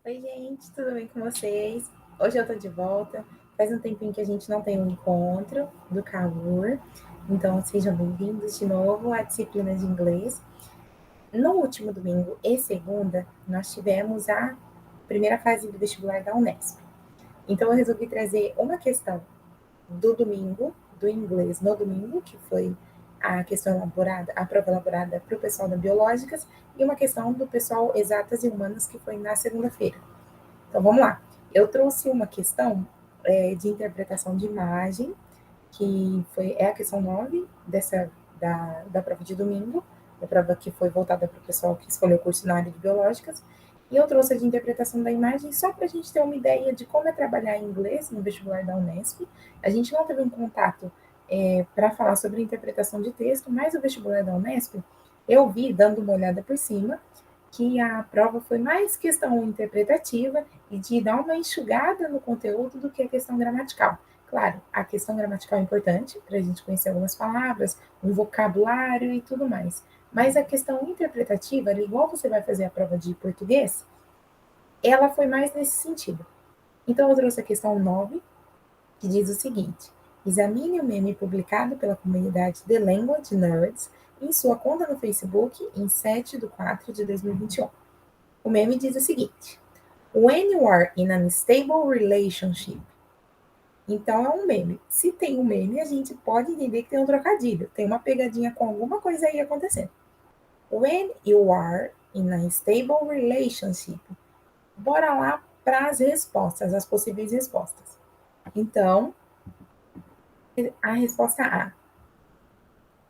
Oi, gente, tudo bem com vocês? Hoje eu tô de volta. Faz um tempinho que a gente não tem um encontro do Kaur, então sejam bem-vindos de novo à disciplina de inglês. No último domingo e segunda, nós tivemos a primeira fase do vestibular da Unesp. Então eu resolvi trazer uma questão do domingo, do inglês no domingo, que foi a questão elaborada, a prova elaborada para o pessoal da Biológicas, e uma questão do pessoal Exatas e Humanas, que foi na segunda-feira. Então vamos lá. Eu trouxe uma questão de interpretação de imagem, é a questão 9 da prova de domingo, a prova que foi voltada para o pessoal que escolheu o curso na área de biológicas. E eu trouxe a de interpretação da imagem só para a gente ter uma ideia de como é trabalhar em inglês no vestibular da Unesp. A gente não teve um contato para falar sobre interpretação de texto, mas o vestibular da Unesp, eu vi, dando uma olhada por cima, que a prova foi mais questão interpretativa e de dar uma enxugada no conteúdo do que a questão gramatical. Claro, a questão gramatical é importante para a gente conhecer algumas palavras, um vocabulário e tudo mais. Mas a questão interpretativa, igual você vai fazer a prova de português, ela foi mais nesse sentido. Então eu trouxe a questão 9, que diz o seguinte: examine o meme publicado pela comunidade The Language Nerds em sua conta no Facebook em 7 de 4 de 2021. O meme diz o seguinte: when you are in an unstable relationship. Então é um meme. Se tem um meme, a gente pode entender que tem um trocadilho, tem uma pegadinha com alguma coisa aí acontecendo. When you are in a stable relationship. Bora lá para as respostas, as possíveis respostas. Então, a resposta A.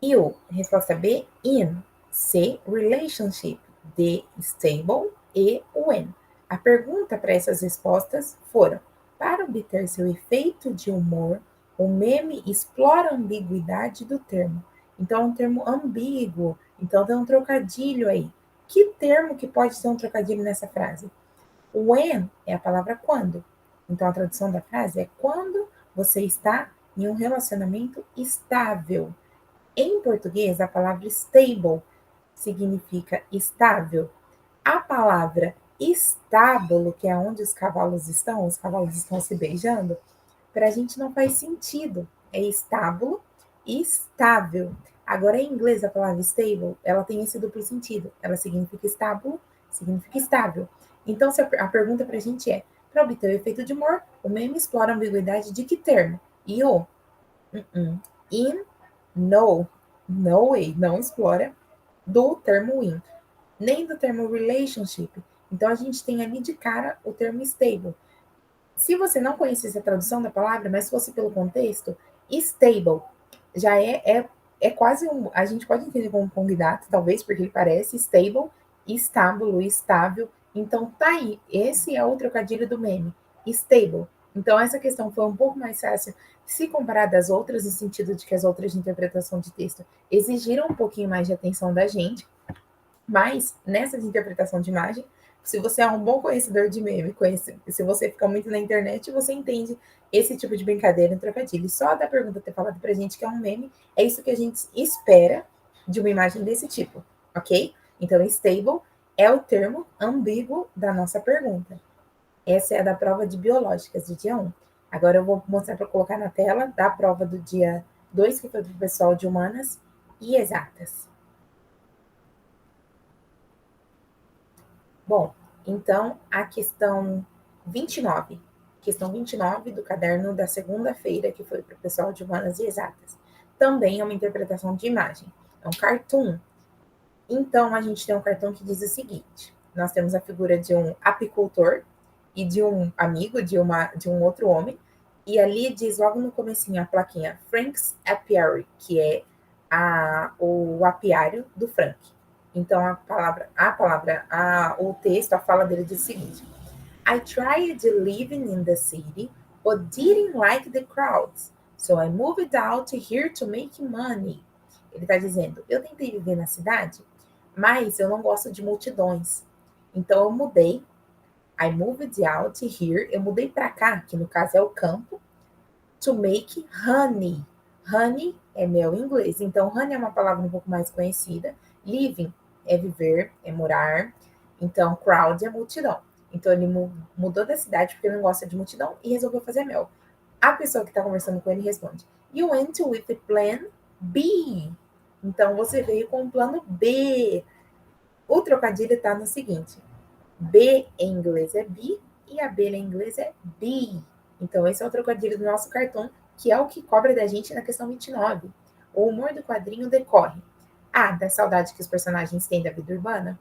You. Resposta B. In. C. Relationship. D. Stable. E. When. A pergunta para essas respostas foram: para obter seu efeito de humor, o meme explora a ambiguidade do termo. Então, é um termo ambíguo. Então, tem um trocadilho aí. Que termo que pode ter um trocadilho nessa frase? When é a palavra quando. Então, a tradução da frase é quando você está em um relacionamento estável. Em português, a palavra stable significa estável. A palavra estábulo, que é onde os cavalos estão se beijando, para a gente não faz sentido. É estábulo e estável. Agora, em inglês, a palavra stable, ela tem esse duplo sentido. Ela significa estábulo, significa estável. Então, a pergunta para a gente é: para obter o efeito de humor, o meme explora a ambiguidade de que termo? You. In, no, no way, não explora do termo in, nem do termo relationship. Então, a gente tem ali de cara o termo stable. Se você não conhecesse a tradução da palavra, mas fosse pelo contexto, stable já é quase um. A gente pode entender como um candidato, talvez, porque ele parece stable, estábulo, estável. Então, tá aí. Esse é o trocadilho do meme. Stable. Então, essa questão foi um pouco mais fácil se comparar das outras, no sentido de que as outras de interpretação de texto exigiram um pouquinho mais de atenção da gente, mas nessa de interpretação de imagem, se você é um bom conhecedor de meme, se você fica muito na internet, você entende esse tipo de brincadeira em trocadilho. Só da pergunta ter falado pra gente que é um meme, é isso que a gente espera de uma imagem desse tipo, ok? Então, stable é o termo ambíguo da nossa pergunta. Essa é a da prova de biológicas, do dia 1. Agora eu vou mostrar para colocar na tela da prova do dia 2, que foi para o pessoal de humanas e exatas. Bom, então a questão 29 do caderno da segunda-feira, que foi para o pessoal de humanas e exatas, também é uma interpretação de imagem, é um cartoon. Então a gente tem um cartão que diz o seguinte: nós temos a figura de um apicultor e de um amigo de um outro homem, e ali diz logo no comecinho a plaquinha Frank's Apiary, que é o apiário do Frank. Então o texto, a fala dele diz o seguinte: I tried living in the city, but didn't like the crowds, so I moved out here to make money. Ele está dizendo: eu tentei viver na cidade, mas eu não gosto de multidões. Então eu mudei. I moved out here. Eu mudei para cá, que no caso é o campo, to make honey. Honey é mel em inglês. Então, honey é uma palavra um pouco mais conhecida. Living é viver, é morar. Então, crowd é multidão. Então, ele mudou da cidade porque ele não gosta de multidão e resolveu fazer mel. A pessoa que está conversando com ele responde: You went with the plan B. Então, você veio com o plano B. O trocadilho está no seguinte: B em inglês é be e abelha em inglês é bee. Então, esse é o trocadilho do nosso cartão, que é o que cobra da gente na questão 29. O humor do quadrinho decorre: A, da saudade que os personagens têm da vida urbana?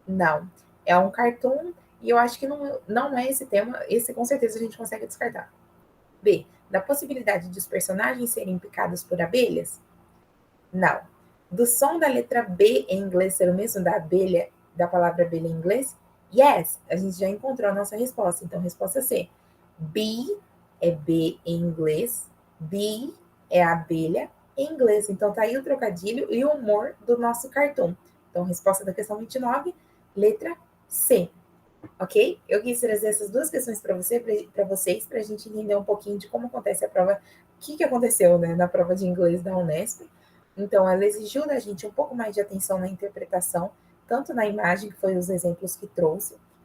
Não. É um cartoon e eu acho que não é esse tema. Esse com certeza a gente consegue descartar. B, da possibilidade de os personagens serem picados por abelhas? Não. Do som da letra B em inglês ser o mesmo da abelha, da palavra abelha em inglês? Yes, a gente já encontrou a nossa resposta. Então, resposta C. Bee é B em inglês, bee é abelha em inglês. Então, tá aí o trocadilho e o humor do nosso cartoon. Então, resposta da questão 29, letra C. Ok? Eu quis trazer essas duas questões para vocês, para a gente entender um pouquinho de como acontece a prova, o que aconteceu, né, na prova de inglês da Unesp. Então, ela exigiu da gente um pouco mais de atenção na interpretação, tanto na imagem, que foi os exemplos que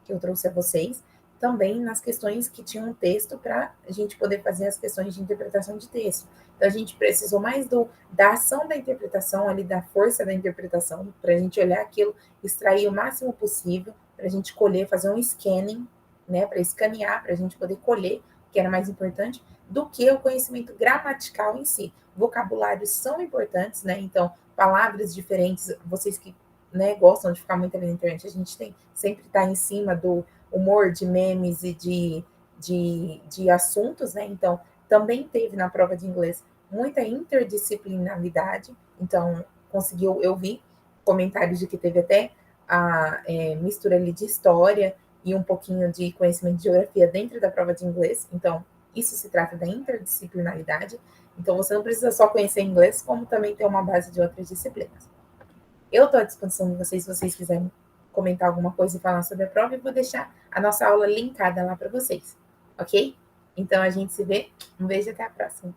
eu trouxe a vocês, também nas questões que tinham um texto para a gente poder fazer as questões de interpretação de texto. Então, a gente precisou mais da ação da interpretação, ali da força da interpretação, para a gente olhar aquilo, extrair o máximo possível, para a gente colher, fazer um scanning, né, para escanear, para a gente poder colher, que era mais importante, do que o conhecimento gramatical em si. Vocabulários são importantes, né? Então, palavras diferentes, vocês que, né, gostam de ficar muito ali na internet, a gente tem sempre estar em cima do humor, de memes e de assuntos, né? Então, também teve na prova de inglês muita interdisciplinaridade, então conseguiu, eu vi comentários de que teve até a mistura ali de história e um pouquinho de conhecimento de geografia dentro da prova de inglês. Então, isso se trata da interdisciplinaridade. Então, você não precisa só conhecer inglês, como também ter uma base de outras disciplinas. Eu estou à disposição de vocês, se vocês quiserem comentar alguma coisa e falar sobre a prova, e vou deixar a nossa aula linkada lá para vocês, ok? Então, a gente se vê. Um beijo e até a próxima.